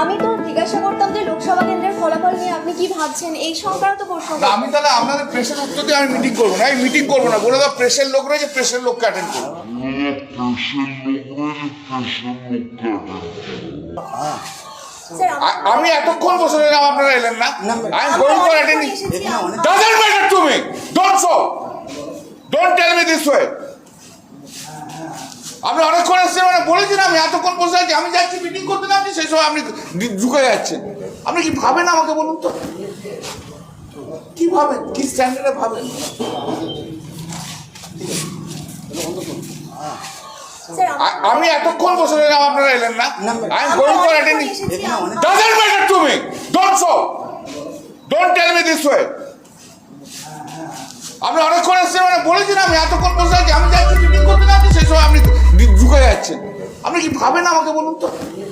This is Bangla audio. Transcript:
আমি তো জিজ্ঞাসা করতাম যে লোকসভা কেন্দ্রের ফলাফল নিয়ে আপনি কি ভাবছেন, এই সংক্রান্ত প্রশ্ন। আমি তাহলে আপনাদের প্রেসের উত্তর দিয়ে আমি মিটিং করবো না, আমি মিটিং করবো না, বলে দাও প্রেসের লোক রয়েছে, প্রেসের লোককে অ্যাটেন্ড করবো। আমি এতক্ষণ বসে রইলাম, আপনারা এলেন না। I am going for attending. Doesn't matter to me, don't tell me this way. আপনি অনেকক্ষণ এসেছেন, মানে বলেছেন আমি এতক্ষণ বসে আছি, আমি যাচ্ছি মিটিং করতে না, সেই সময় আপনি ঢুকে যাচ্ছেন। আপনি কি ভাবেন আমাকে বলুন তো, কি ভাবেন, কি স্ট্যান্ডার্ডে ভাবেন? আমি এতক্ষণ বসে রইলাম, আপনারা এলেন না। I am going for attending. Doesn't matter to me, don't tell me this way. আপনি অনেকক্ষণ এসেছেন, মানে বলেছেন আমি এতক্ষণ বসে আছি, আমি যাচ্ছি মিটিং করতে না, সেই সময় আপনি ঢুকে যাচ্ছেন। আপনি কি ভাবেন আমাকে বলুন তো।